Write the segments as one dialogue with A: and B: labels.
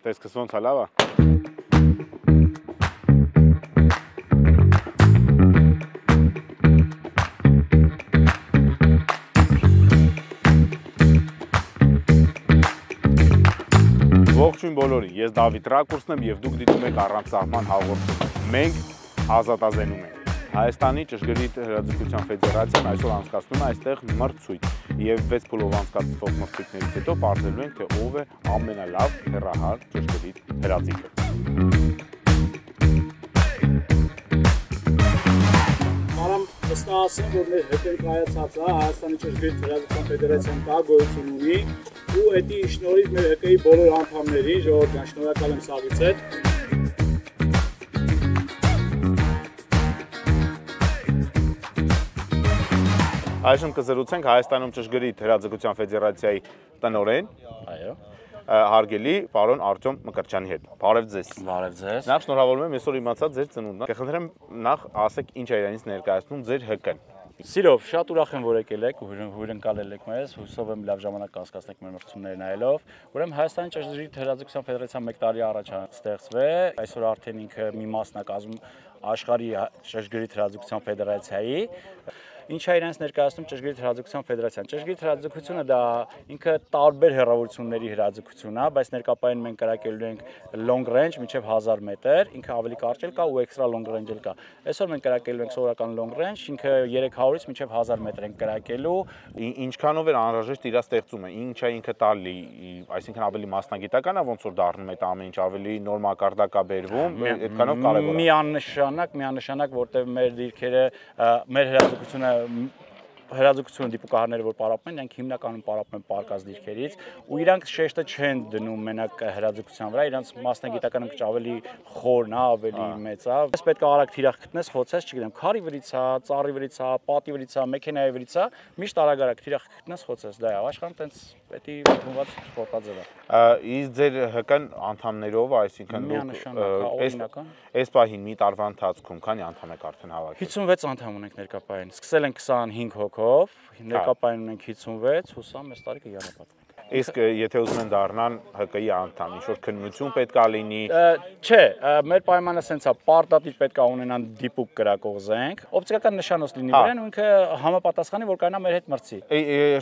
A: Տեսքս ոնց է, լավ է։ Ողջույն բոլորին, ես Դավիթ Ռակուրսն եմ և դուք դիտում եք առանց սահման հաղորդումը։ Մենք ազատազենում ենք։ Հայաստանի ճշգրիտ հրաձգության ֆեդերացիան այսօր անցկացնում է այստեղ մրցույթ և 6 փուլով անցկացվող մրցույթներից հետո պարզելու ենք, թե ով է ամենալավ հեռահար ճշգրիտ հրաձիգը։
B: Մարամ վստահացնեմ, որ մեր հետևի կայացած է Հայաստանի ճշգրիտ հրաձգության ֆեդերացիան կա գոյություն ունի ու էդի շնորհիվ մեր ՀԿ-ի բոլոր անդամներին, ժողովուրդ ջան, շնորհակալ եմ սաղից հետ։
A: Այժմ կզրուցենք Հայաստանում ճշգրիտ հրաձգության ֆեդերացիայի տնօրեն, հարգելի պարոն Արտյոմ Մկրտչյանի հետ։ Բարև ձեզ։
C: Բարև ձեզ։
A: Նախ շնորհավորում եմ այսօր իմացա ձեր ծնունդը։ Կխնդրեմ նախ ասեք ինչ է իրենից ներկայացնում ձեր ՀԿ-ն։
C: Սիրով, շատ ուրախ եմ, որ եկել եք, հյուրընկալել եք մեզ, հուսով եմ լավ ժամանակ կհասկացնեք մեր մրցումները նայելով։ Ուրեմն Հայաստանի ճշգրիտ հրաձգության ֆեդերացիան 1 տարի առաջ է ստեղծվել, այսօր արդեն ինքը մի մասն է կազմում աշխարհի ճշգրիտ հրաձգության ֆեդերացիայի։ Ինչ է իրենց ներկայացնում ճշգրիտ հրաձգության ֆեդերացիան։ Ճշգրիտ հրաձգությունը դա ինքը տարբեր հեռավորությունների հրաձգություն է, բայց ներկայապայում մենք կրակելու ենք long range մինչև 1000 մետր, ինքը ավելի կարճ էլ կա ու extra long range էլ կա։ Այսօր մենք կրակելու ենք սովորական long range, ինքը 300-ից մինչև 1000 մետր ենք կրակելու։
A: Ինչքանով էր անհրաժեշտ իր ստեղծումը, ինչ է ինքը տալի, այսինքն ավելի մասնագիտական է, ոնց որ դառնում է ամեն ինչ ավելի նոր մակարդակ է բերվում, այդքանով կարևոր է։
C: Միանշանակ, որտեղ մեր դիրքերը, մեր հրաձգությունը հրաձգությունը դիպուկահարները, որ պարապում են, իրենք հիմնականում պարապում են պարկած դիրքերից ու իրանք շեշտը չեն դնում մենակ հրաձգության վրա, իրանք մասնագիտականը քիչ ավելի խորն է, ավելի մեծ է։ Ես պետք է արագ թիրախ գտնես, խոցես, չգիտեմ, քարի վրից է, ծառի վրից է, պատի վրից է, մեքենայի վրից է, միշտ արագ թիրախ գտնես, խոցես, դա է, աշխարհում տենց պետք է ընդունված սպորտաձև է։
A: Իսկ ձեր ՀԿ-ն անդամներով, այսինքն դուք այս պահին մի տարվա ընթացքում քանի անդամ եք արդեն հավաքել։
C: 56 անդամ ունենք ներկայապայում։ Սկսել ենք 25 հոգով, ներկայապայում ունենք 56, հուսամ այս տարի կյարապատվենք։
A: Իսկ եթե ուզում են դառնան ՀԿ-ի անդամ, ինչ-որ քննություն պետք է լինի։
C: Չէ, մեր պայմանը սենց է, պարտադիր պետք է ունենան դիպուկ կրակող զենք, օպտիկական նշանոց լինի վրան ու ինքը համապատասխանի, որ կանա մեր հետ մրցի։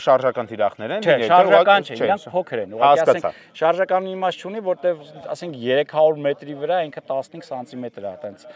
A: Շարժական թիրախներ են։
C: Չէ, շարժական չէ, իրանք փոքր են։ Ուղղակի ասենք շարժականը իմաստ չունի, որտեվ ասենք 300 մետրի վրա ինքը 15 սանտիմետր է, այտենց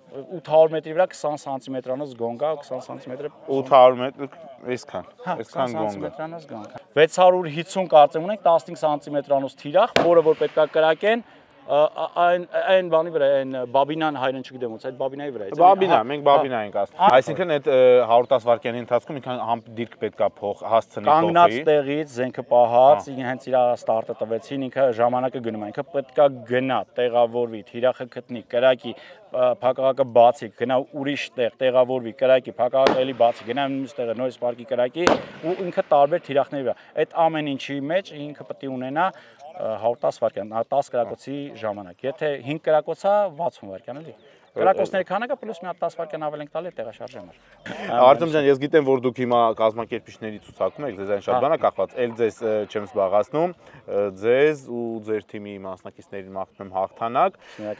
C: 800 մետրի վրա 20 սանտիմետրանոց գոնգ է, 20 սանտիմետրը
A: 800 մետր այսքան
C: գոնգ է։ 650 կարծեմ ունենք 15 սանտիմետրանոց թիրախ, որը որ պետք է կրակեն այն բանի վրա, այն բաբինան հայրեն չգիտեմ ոնց, այդ բաբինայի վրա է։
A: Բաբինա, մենք բաբինա ենք ասում։ Այսինքն այդ 110 վայրկյանի ընթացքում ինքան համ դիրք պետք է հասցնի փոխի։
C: Կանգնած տեղից զենքը պահած, հենց իր ստարտը տվեցին, ինքը ժամանակը գնում է, ինքը պետք է գնա, տեղավորվի, թիրախը գտնի, կրակի, փակաղակը բացի, գնա ուրիշ տեղ, տեղավորվի, կրակի, փակաղակը էլի բացի, գնա նույն տեղը, նույն սպարկի կրակի ու ինքը տարբեր թիրախների վրա։ Այդ ամեն ինչի մեջ ինքը պետք է ունենա 110 վայրկյան, 10 կրակոցի ժամանակ։ Եթե 5 կրակոց է 60 վայրկյան էլի։ Կրակոցների քանակը պլյուս մի 10 վայրկյան ավել ենք տալի տեղաշարժի համար։
A: Արտեմ ջան, ես գիտեմ, որ դուք հիմա կազմակերպիչների ցուցակում եք, ձեզ այն շատ բան է կախված, ել ձեզ չեմ զբաղացնում, ձեզ ու ձեր թիմի մասնակիցներին մաղթում եմ հաղթանակ։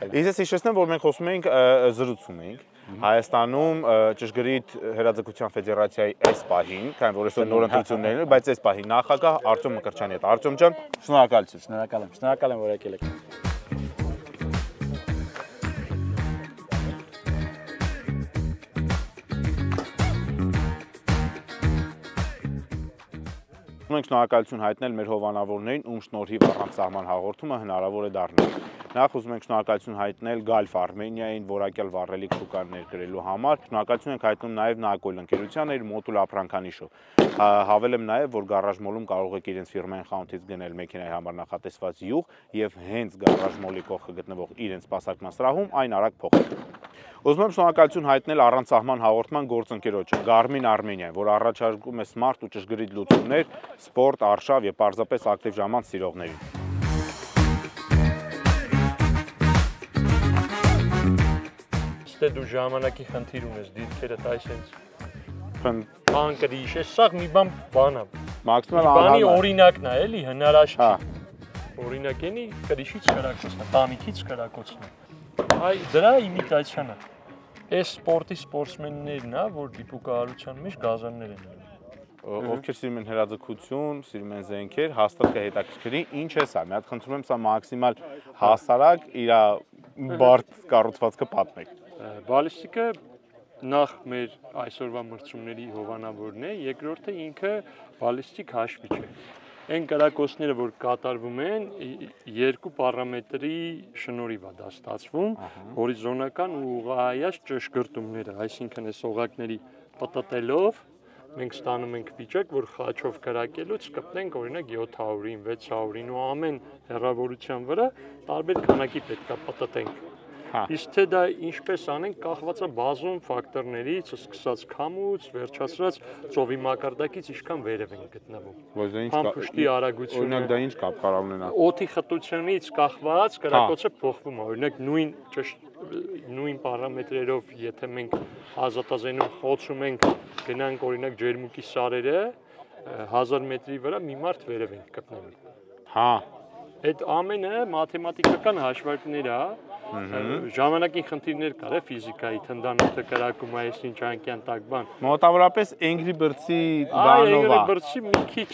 A: Իսկ ես հիշեցնեմ, որ մենք խոսում էինք, զրուցում էինք Հայաստանում ճշգրիտ հրաձգության ֆեդերացիայի այս պահին, քանի որ այսօր նոր ընտրություններ են, բայց այս պահին նախագահ Արտյոմ Մկրտչյանի հետ։ Արտյոմ ջան, շնորհակալություն։
C: Շնորհակալ եմ, որ եկել եք։
A: Մենք շնորհակալություն հայտնել մեր հովանավորներին, ում շնորհիվ առանց սահման հաղորդումը հնարավոր է դառնում։ Նախ ուզում ենք շնորհակալություն հայտնել Gulf Armenia-ին որակյալ վառելիք շուկան ներկրելու համար։ Շնորհակալություն ենք հայտնում նաև Nakoil ընկերությանն իր մոդուլ ապրանքանիշով։ Հավելեմ նաև, որ Garage Mall-ում կարող եք իրենց ֆիրմային խանութից գնել մեքենայի համար նախատեսված յուղ եւ հենց Garage Mall-ի կողքը գտնվող իրենց սպասարկման սրահում այն արագ փոխել։ Ուզում եմ շնորհակալություն հայտնել առանց սահման հաղորդման գործընկերոջը Garmin Armenia, որ առաջարկում է սմարթ ու ճշգրիտ լուծումներ սպորտ, արշավ եւ պարզապես ակտիվ ժամանց սիրողներին։
D: Ստե դու ժամանակի խնդիր ունես, դիրքերը տայսենց բան կրիշ, սա մի բան է։
A: Մաքսիմալ
D: բանի օրինակն է, էլի հնարաշ չի։ Օրինակ էնի կրիշից կրակոցն է, տանիքից կրակոցն է։ Այ դրա իմիտացիան է։ Այս սպորտի սպորտսմեններն է, որ դիպուկահարության մեջ գազաններ են անում։
A: Ովքեր սիրում են հրաձգություն, սիրում են զենքեր, հաստատ կհետաքրքրի, ինչ է սա։ Մի հատ խնդրում եմ սա մաքսիմալ հասարակ իր բարդ կառուցվածքը պատմեք։
D: Բալիստիկը նախ մեր այսօրվա մրցումների հովանավորն է, երկրորդը ինքը բալիստիկ հաշվիչ է։ Այն կրակոցները, որ կատարվում են, երկու պարամետրի շնորհիվ է դա ստացվում, հորիզոնական ու ուղղահայաց ճշգրտումները, այսինքն այս օղակների պտտելով մենք ստանում ենք վիճակ, որ խաչով կրակելուց կպնենք օրինակ 700-ին, 600-ին ու ամեն հեռավորության վրա տարբեր քանակի պետք է պտտենք։ Իսկ թե դա ինչպես անենք, կախված է բազում ֆակտորներից, սկսած քամուց, վերջացրած ծովի մակարդակից ինչքան վերև են գտնվում։ Փամփուշտի արագությունը,
A: օրինակ դա ինչ կապ կարող ունենա։
D: Օդի խտությունից կախված կրակոցը փոխվում է։ Օրինակ նույն պարամետրերով, եթե մենք ազատազենում խոցում ենք, գնանք օրինակ ջերմուկի սարերը 1000 մետրի վրա մի մարդ վերև ենք գտնելու։ Այդ ամենը մաթեմատիկական հաշվարկներ է, ժամանակին խնդիրներ կար է ֆիզիկայի, թնդանոթը կրակում է, այս ինչ անկյան տակ բան։
A: Մոտավորապես Angry Birds-ի բանով է։
D: Angry Birds-ի մի քիչ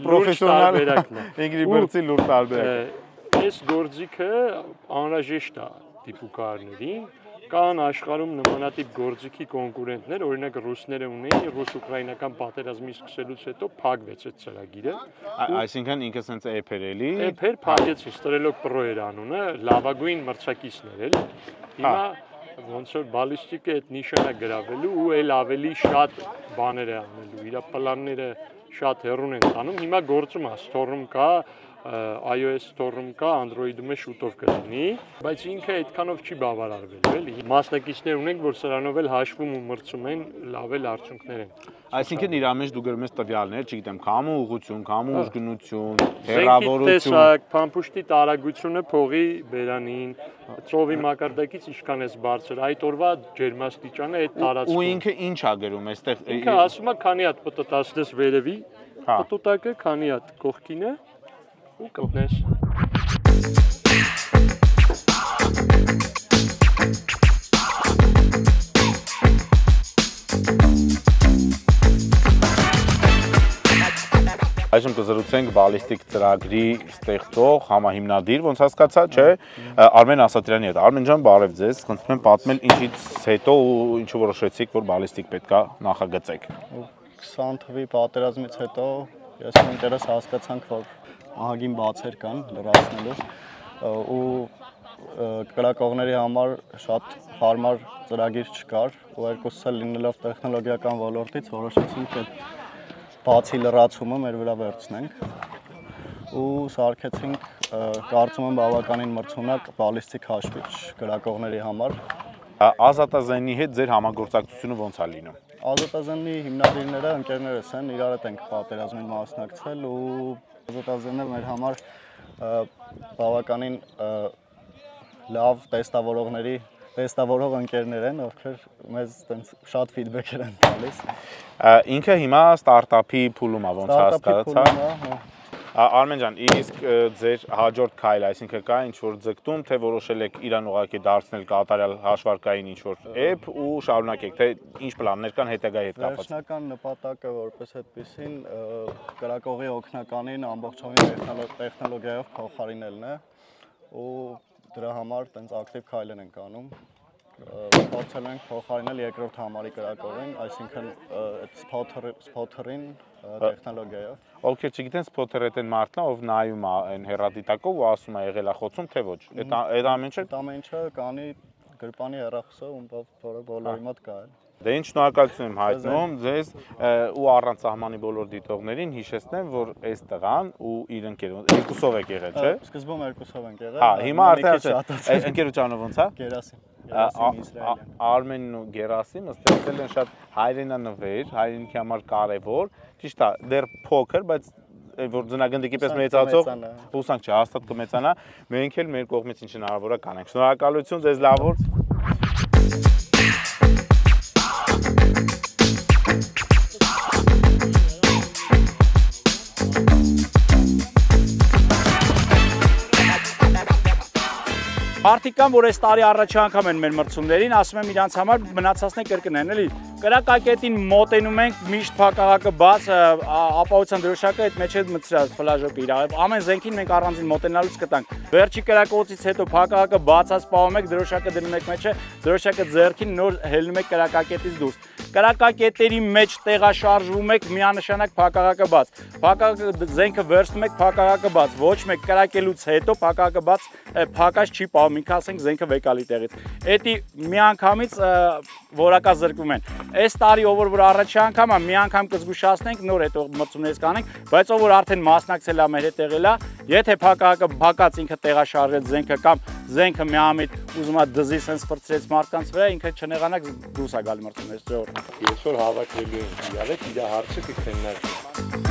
A: պրոֆեսիոնալ Angry Birds-ի լուրջ տարբերակ։
D: Այս գործիքը անհրաժեշտ է դիպուկահարներին, կան աշխարհում նմանատիպ գործիքի կոնկուրենտներ, օրինակ ռուսները ունեին, ռուս-ուկրաինական պատերազմի սկսելուց հետո փակվեց այդ ծրագիրը։
A: Այսինքն ինքը սենց էփ էր էլի։
D: Էփ էր, փակեցին, Strelok Pro էր անունը, լավագույն մրցակիցներ էլ։ Հիմա ոնց որ բալիստիկը այդ նիշանը գրավելու ու էլ ավելի շատ բաներ է անելու, իր պլանները շատ հեռուն են տանում։ Հիմա գործում է, Store-ում կա, iOS Store-ում կա, Android-ում է շուտով կլինի, բայց ինքը այդքանով չի բավարարվելու, էլի։ Մասնակիցներ ունենք, որ սրանով էլ հաշվում ու մրցում են, լավ էլ արդյունքներ են։
A: Այսինքն իր մեջ դու գրում ես տվյալներ, չգիտեմ, քամու ուղղություն, քամու ուժգնություն, հեռավորություն,
D: տեսակ, փամփուշտի տարագությունը փողի բերանին, ծովի մակարդակից ինչքան է բարձր, այդ օրվա ջերմաստիճանը այդ տարածքում։
A: Ու ինքը ինչ է գրում այստեղ։
D: Ինքը ասում է քանի հատ պտտացնես վերևի, պտտակը քանի հատ կողքին է ու կպնես։
A: Այժմ կզրուցենք բալիստիկ ծրագրի ստեղծող համահիմնադիր, ոնց հասկացա, չէ, Արմեն Ասատրյանի հետ։ Արմեն ջան, բարև ձեզ, խնդրում եմ պատմել ինչից հետո ու ինչու որոշեցիք, որ բալիստիկ պետքա նախագծեք։
E: 20 թվականի պատերազմից հետո ես ու ընկերս հասկացանք, որ ահագին բացեր կան լրացնելու ու կրակողների համար շատ հարմար ծրագիր չկար ու երկուսս էլ լինելով տեխնոլոգիական ոլորտից որոշեցինք այդ բացի լրացումը մեր վրա վերցնենք ու սարքեցինք կարծում եմ բավականին մրցունակ բալիստիկ հաշվիչ կրակողների համար։
A: Ազատազենի հետ ձեր համագործակցությունը ոնց է լինում։
E: Ազատազենի հիմնադիրները ընկերներս են, իրար հետ ենք պատերազմին մասնակցել ու ազատազենը մեր համար բավականին լավ տեստավորող ընկերներ են, ովքեր մեզ շատ ֆիդբեքեր են տալիս։
A: Ինքը հիմա ստարտափի փուլում է, ոնց հասկացա։ Արմեն ջան, իսկ ձեր հաջորդ քայլը, այսինքն կա ինչ-որ ձգտում, թե որոշել եք իրան ուղղակի դարձնել կատարյալ հաշվարկային ինչ-որ էփ ու շարունակեք, թե ինչ պլաններ կան հետագայի հետ կապված։
E: Վերջնական նպատակը որպես այդպեսին կրակողի օգնականին ամբողջովին տեխնոլոգիայով փոխարինելն է ու դրա համար տենց ակտիվ քայլեր ենք անում։ Փորձել ենք փոխարինել երկրորդ համարի կրակողին, այսինքն սփոթերին տեխնոլոգիայով։
A: Ովքեր չգիտեն, սփոթերը այն մարդն է, ով նայում է այն հեռադիտակով ու ասում է եղել է խոցում, թե ոչ։ Այդ ամեն ինչը։
E: Այդ ամեն ինչը կանի գրպանի հեռախոսը, որը բոլորի մոտ կա։
A: Դե ինչ շնորհակալություն եմ հայտնում ձեզ ու առանց սահմանի բոլոր դիտողներին հիշեցնեմ, որ այս տղան ու իր ընկերը երկուսով եք եղել, չէ՞։
E: Սկզբում երկուսով ենք եղել։
A: Հա, հիմա արդեն ընկերությունը ոնց է։
E: Գերասիմ
A: Արմենն ու Գերասիմը ստեղծել են շատ հայրենանվեր, հայրենիքի համար կարևոր, ճիշտ է, դեռ փոքր, բայց որ ձնագնդիկի պես մեծացող հուսանք չէ, հաստատ կմեծանա, մենք էլ մեր կողմից ինչ հնարավոր է կանենք։ Շնորհակալություն ձեզ, լավ օր։
C: Մարդիկ կան, որ այս տարի առաջի անգամ են մեր մրցումներին, ասում եմ իրանց համար մնացածն է կրկնեն, էլի։ Կրակակետին մոտենում ենք միշտ փակաղակը բաց, ապահովության դրոշակը այդ մեջ է մտցրած ֆլաժոպի իր։ Ամեն զենքին մենք առանձին մոտենալուց կտանք։ Վերջի կրակոցից հետո փակաղակը բացած պահում եք, դրոշակը դնում եք մեջը, դրոշակը ձեռքին նոր հելնում եք կրակակետից դուրս։ Կրակակետերի մեջ տեղաշարժվում եք միանշանակ փակաղակը բաց։ Փակաղակը զենքը վերցնում եք փակաղակը բաց։ Ոչ մեկ կրակելուց հետո փակաղակը բաց փակած չի պահում, ինքը ասենք զենքը վեկալի տեղից։ Էդի միանգամից որակազրկվում են։ Այս տարի ով որ առաջի անգամ է մի անգամ կզգուշացնենք, նոր հետո մրցումներից կանենք, բայց ով որ արդեն մասնակցել է մեր հետ եղել է, եթե փակաղակը փակած ինքը տեղաշարժեց զենքը կամ զենքը միամիտ ուզում է դզի sense ֆրցրեց մարդկանց վրա, ինքը չնեղանակ դուրս է գալի մրցումներից ձեւոր։
D: Այսօր հավաքվելու ենք իրարեք, իր հարցը կքննարկենք։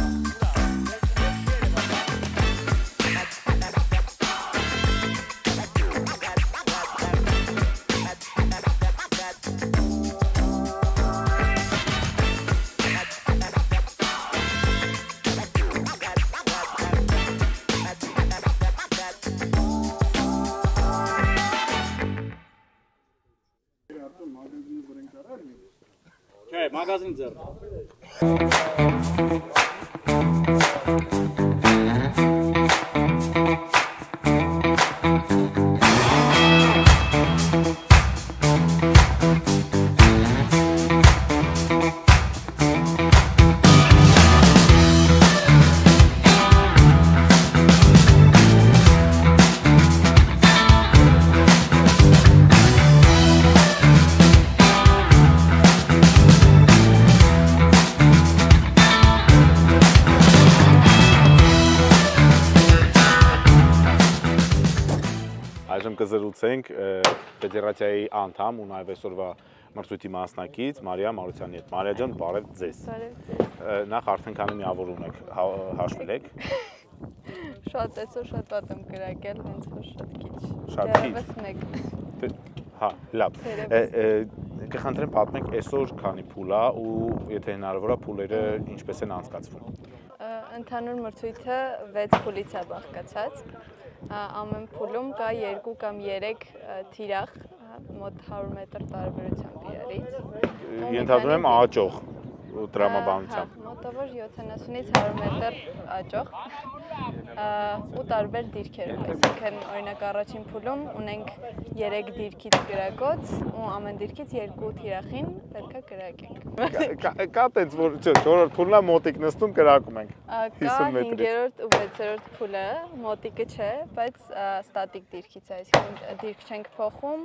C: Չէ, մագազին ձեռ։
A: Այժմ կզրուցենք ֆեդերացիայի անդամ ու նաև այսօրվա մրցույթի մասնակից Մարիա Մարությանի հետ։ Մարիա ջան, բարև ձեզ։ Նախ արդեն քանի միավոր ունեք, հաշվել եք։
F: Շատ այսօր շատ վատ եմ կրակել, հենց որ շատ քիչ։
A: Շատ քիչ։
F: Դեռևս մեկ։
A: Հա, լավ։ Կխնդրեմ պատմեք այսօր քանի փուլ է ու եթե հնարավոր է փուլերը ինչպես են անցկացվում։
F: Ընդհանուր մրցույթը 6 փուլից է բաղկացած։ Ամեն փուլում կա 2 կամ 3 թիրախ, մոտ 100 մետր տարբերությամբ իրարից։
A: Ենթադրում եմ աճող տրամաբանությամբ։
F: Մոտավոր 70-ից 100 մետր աճող ու տարբեր դիրքերով, այսինքն օրինակ առաջին փուլում ունենք 3 դիրքից կրակոց ու ամեն դիրքից 2 թիրախին պետք է կրակենք։
A: Կա տենց որ 4-րդ փուլն է մոտիկ նստում կրակում ենք։
F: Կա 5-րդ ու 6-րդ փուլը, մոտիկը չէ, բայց ստատիկ դիրքից, այսինքն դիրք չենք փոխում,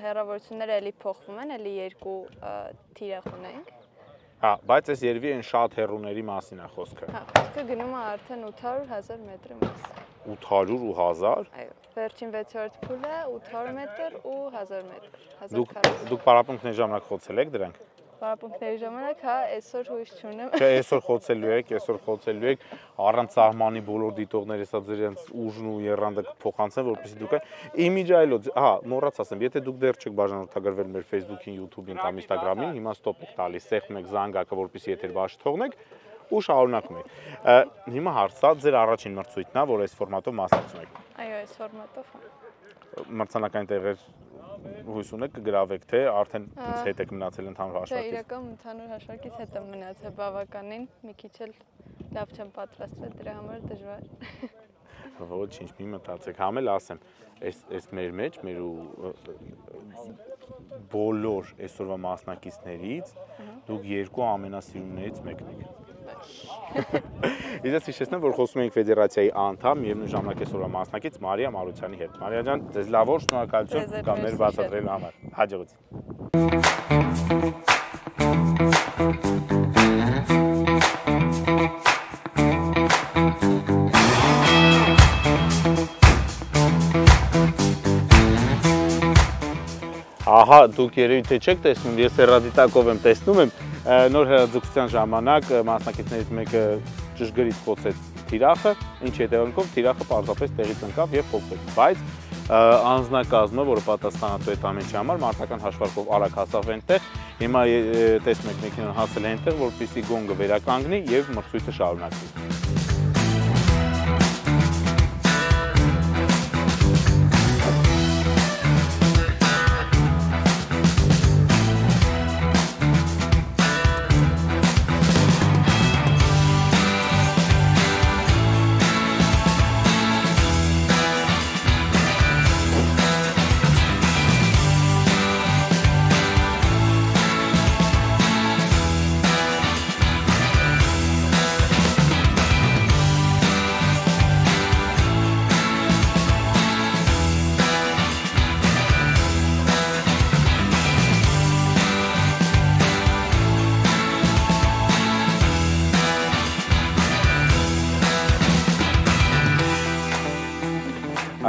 F: հեռավորությունները էլի փոխվում են, էլի 2 թիրախ ունենք։
A: Հա, բայց այս երևի են շատ հեռուների մասին է խոսքը։
F: Հա, խոսքը գնում է արդեն 800-1000 մետրի մաս։
A: 800 ու 1000։
F: Այո, վերջին 6-րդ փուլը 800 մետր ու 1000 մետր։
A: Դուք պարապմունքների ժամանակ խոցել եք դրանք։
F: Պարապմունքների ժամանակ, հա, այսօր հույս չունեմ։
A: Չէ, այսօր խոցելու եք, առանց սահմանի բոլոր դիտողները սա ձերից ուժն ու եռանդը փոխանցեն, որպեսզի դուք իմիջը այլոց, հա, մոռացա ասեմ, եթե դուք դեռ չեք բաժանորդագրվել մեր Facebook-ին, YouTube-ին կամ Instagram-ին, հիմա ստոպ եք տալիս, սեղմում եք զանգակը, որպեսզի եթեր բաշխ թողնեք ու շարունակում եք։ Հիմա հարցա, ձեր առաջին մրցույթն է, որ այս ֆորմատով մասնակցում եք։
F: Այո, այս ֆորմատով։
A: Մրցանակային տեղեր հույս ունեք կգրավեք, թե արդեն հետ եք մնացել ընդհանուր հաշվարկից։
F: Չէ, իրական ընդհանուր հաշվարկից հետ եմ մնացել բավականին, մի քիչ էլ լավ չեմ պատրաստվել, դրա համար դժվար։
A: Ոչինչ, մի մտածեք, համ էլ ասեմ, այս մեր մեջ, մեր բոլոր այսօրվա մասնակիցներից դուք երկու ամենասիրուններից մեկն եք։ Իզես հիշեցնեմ, որ խոսում ենք ֆեդերացիայի անդամ եւ նույն ժամանակ այսօրվա մասնակից Մարիա Մարությանի հետ։ Մարիա ջան, ձեզ լավ օր, շնորհակալություն կամ մեր բացատրելու համար։ Հաջողություն։ Ահա, դուք երևի թե չեք տեսնում, ես հեռադիտակով եմ տեսնում եմ, նոր հեռարձակության ժամանակ մասնակիցներից մեկը ճշգրիտ խոցեց թիրախը, ինչ հետևանքով թիրախը պարզապես տեղից ընկավ եւ փոխվեց, բայց անձնակազմը, որը պատասխանատու է այդ ամենի համար, մարտական հաշվարկով արագ հասավ այնտեղ, հիմա տեսնում եք մեքենան հասել է այնտեղ, որպեսզի գոնգը վերականգնի եւ մրցույթը շարունակվի։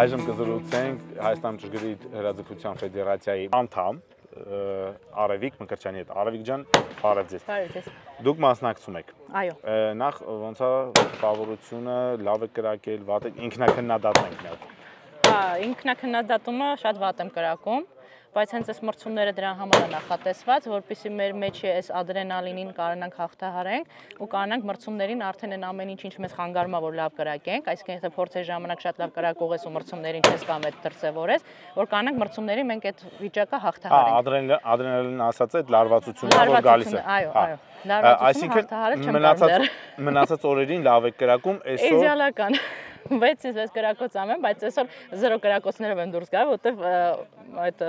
A: Այժմ կզրուցենք Հայաստան ճշգրիտ հրաձգության ֆեդերացիայի անդամ Արևիկ Մկրտչյանի հետ։ Արևիկ ջան, բարև ձեզ։
G: Բարև ձեզ։
A: Դուք մասնակցում եք։
G: Այո։
A: Նախ ոնց է տպավորությունը, լավ է կրակել, վատ է, ինքնակննադատում ենք միակ։
G: Հա, ինքնակննադատումը շատ վատ եմ կրակում, բայց հենց այս մրցումները դրա համար է նախատեսված, որպեսզի մեր մեջի այս ադրենալինին կարողանանք հաղթահարենք ու կարողանանք մրցումներին արդեն այն ամեն ինչ մեզ խանգարում է, որ լավ կրակենք, այսինքն եթե փորձի ժամանակ շատ լավ կրակող ես ու մրցումներին չես կամ այդ դրսևորես, որ կարողանանք մրցումների մենք այդ վիճակը հաղթահարենք։
A: Ադրենալինը ասած է, այդ լարվածությունն է, որ գալիս է։
G: Այո, այո։ Լարվածությունը հաղթահարել չեմ կարող։
A: Մնացած օրերին լավ եք կրակում, այսօր
G: իդեալական 6-6 կրակոց ամեն, բայց այսօր 0 կրակոցներով եմ դուրս գա, որտեվ այդ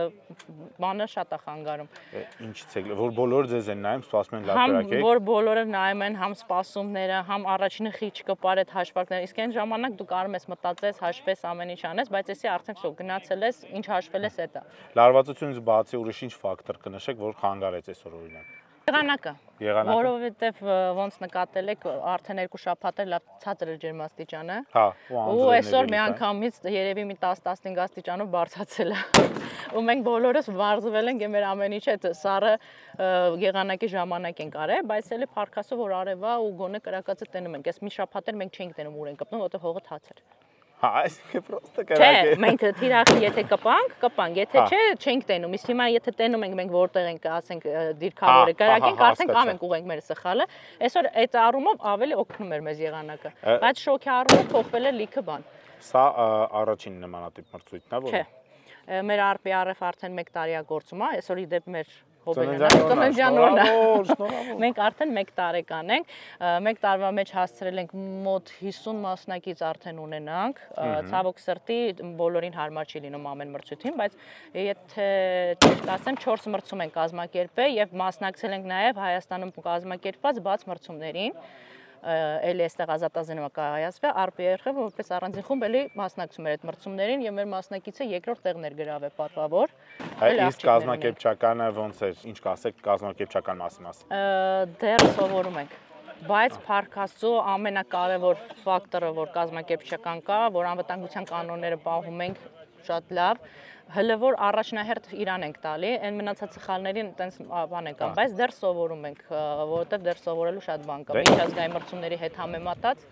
G: բանը շատ է խանգարում։
A: Ինչից է, որ բոլորը ձեզ են նայում, սպասում են լավ կրակեք։
G: Համ որ բոլորը նայում են, համ սպասումները, համ առաջինը խիճ կպար այդ հաշվարկները։ Իսկ այն ժամանակ դու կարող ես մտածես, հաշվես, ամեն ինչ անես, բայց էսի արդեն շո գնացել ես, ինչ հաշվել ես էտա։
A: Լարվածությունից բացի ուրիշ ինչ ֆակտոր կնշեք, որ խանգարեց այսօր օրինակ։
G: Եղանակը, որովհետև ոնց նկատել եք արդեն 2 շաբաթ է լավ ցածր է ջերմաստիճանը։
A: Հա,
G: ու այսօր միանգամից երևի մի 10-15 աստիճանով բարձրացել է։ Ու մենք բոլորս վարզվել ենք մեր ամեն ինչ այդ սառը եղանակի ժամանակ ենք արել, բայց էլի փառքասը որ արև է ու գոնե կրակածը տենում ենք։ Այս մի շաբաթ մենք չենք տենում ուր ենք կպնում, որտեղ հողը թաց էր։
A: Հա, այսինքն պրոստը կրակ է։
G: Չէ, մենք թիրախի եթե կպանք, եթե չէ, չենք տենում։ Իսկ հիմա եթե տենում ենք, մենք որտեղ ենք, ասենք, դիրքավորը կրակենք, արդեն կամ ենք ուղենք մեր սխալը։ Այսօր այդ առումով ավելի օգնում էր մեզ եղանակը։ Բայց շոկի առումով փոխվել է լիքը բան։
A: Սա առաջին նմանատիպ մրցույթն է, որ։
G: Չէ։ Մեր RPRF արդեն 1 տարի է գործում, այսօր իդեպ մեր ծննդյան օրն է։ Մենք արդեն 1 տարեկան ենք, 1 տարվա մեջ հասցրել ենք մոտ 50 մասնակից արդեն ունենանք, ցավոք սրտի բոլորին հարմար չի լինում ամեն մրցույթին, բայց եթե ճիշտ ասեմ 4 մրցում ենք կազմակերպել եւ մասնակցել ենք նաեւ Հայաստանում կազմակերպված բաց մրցումներին։ Էլի այստեղ ազատազենումը կայացվի, RPR-ը որպես առանձին խումբ էլի մասնակցում էր այդ մրցումներին եւ մեր մասնակիցը երկրորդ տեղն էր գրավել պատվավոր։
A: Իսկ կազմակերպչականը ոնց էր, ինչ կասեք կազմակերպչական մասի։
G: Դեռ սովորում ենք, բայց փառք Աստծո ամենակարևոր ֆակտորը, որ կազմակերպչական կա, որ անվտանգության կանոնները պահում ենք շատ լավ, հələ որ առաջնահերթ իրան ենք տալի, այն մնացած սխալներին տենց բան ենք անում, բայց դեռ սովորում ենք, որովհետև դեռ սովորելու շատ բան կա։ Միջազգային մրցումների հետ համեմատած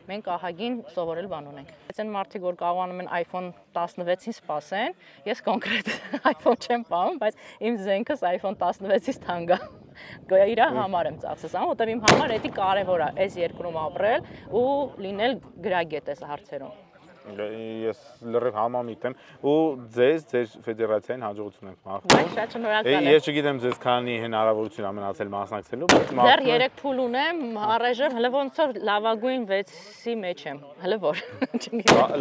G: մենք ահագին սովորել բան ունենք։ Բայց այն մարդիկ, որ կարողանում են iPhone 16-ին սպասեն, ես կոնկրետ iPhone չեմ պահում, բայց իմ զենքս iPhone 16-ից թանկ է։ Իր համար եմ ծախսես, որովհետև իմ համար դա կարևոր է այս երկրում ապրել ու լինել գրագետ այս հարցերում։
A: Ես լրիվ համամիտ եմ ու ձեզ ձեր ֆեդերացիային հաջողություն ենք մաղթում։
G: Շատ շնորհակալ եմ։
A: Ես չգիտեմ ձեզ քանի հնարավորություն ա մնացել մասնակցելու, բայց
G: դեռ 3 փուլ ունեմ, առայժմ հələ ոնց որ լավագույն 6-ի մեջ եմ, հələ որ։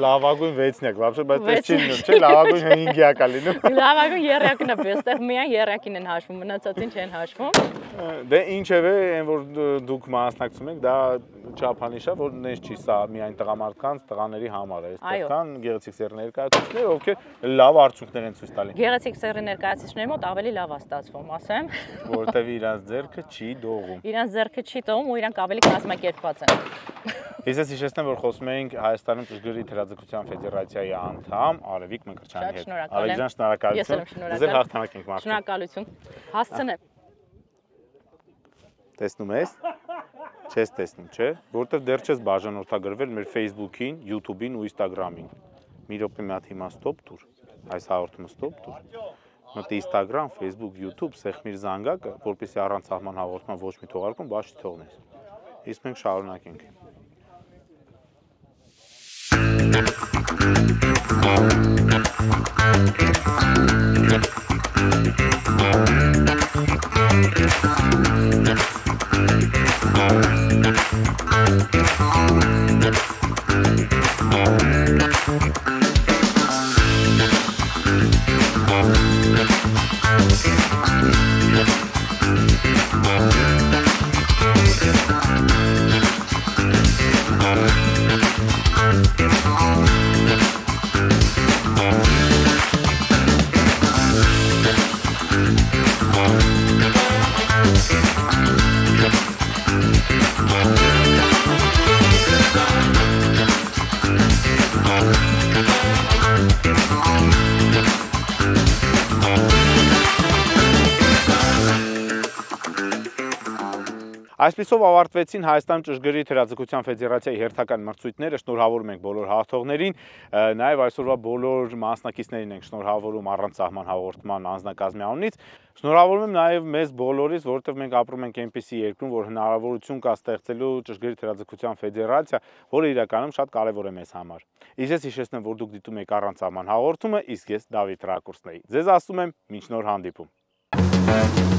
A: Լավագույն 6-ն եք, вообще, բայց դες չի լինում, չէ՞, լավագույն 5-ի ա լինում։
G: Լավագույն երրակն է, այստեղ միայն երրակին են հաշվում, մնացածին չեն հաշվում։
A: Դե ինչևէ, այն որ դուք մասնակցում եք, դա չափանիշ է, որ նես չի, սա միայն տղամարդկանց, տղաների համար է։ Այստեղ կան գեղեցիկ սեռի ներկայացուցիչներ, ովքեր լավ արդյունքներ են ցույց տալի։
G: Գեղեցիկ սեռի ներկայացուցիչների մոտ ավելի լավ է ստացվում, ասեմ։
A: Որովհետև իրանց ձեռքը չի դողում։
G: Իրանց ձեռքը չի դողում ու իրանք ավելի կազմակերպված են։
A: Ես հիշեցնեմ, որ խոսում էինք Հայաստանում ճշգրիտ հրաձգության ֆեդերացիայի անդամ Արևիկ Մկրտչյանի հետ։ Արևիկ ջան, շնորհակալություն։ Ձեր հաղթանակ ենք մաղթում։
G: Շնորհակալություն։ Հասցնեմ։
A: Տեսնում ես։ Չես տեսնում, չէ՞, որովհետև դեռ չես բաժանորդագրվել մեր Facebook-ին, YouTube-ին ու Instagram-ին։ Մի րոպե մի հատ հիմա ստոպ տուր, այս հաղորդումը ստոպ տուր։ Մտի Instagram, Facebook, YouTube, սեղմիր զանգակը, որպեսզի առանց սահման հաղորդման ոչ մի թողարկում բաց չթողնես։ Իսկ մենք շարունակենք։ Այսպիսով ավարտվեցին Հայաստան ճշգրիտ հրաձգության ֆեդերացիայի հերթական մրցույթները, շնորհավորում ենք բոլոր հաղթողներին, նաև այսօրվա բոլոր մասնակիցներին ենք շնորհավորում առանց սահման հաղորդման անձնակազմի անունից, շնորհավորում եմ նաև մեզ բոլորից, որովհետև մենք ապրում ենք այնպիսի երկրում, որ հնարավորություն կա ստեղծելու ճշգրիտ հրաձգության ֆեդերացիա, որը իրականում շատ կարևոր է մեզ համար։ Իսկ ես հիշեցնեմ, որ դուք դիտում եք առանց սահման հաղորդումը, իսկ ես Դավիթ Ռակուրսն էի։ Ձեզ ասում եմ մինչ նոր հանդիպում։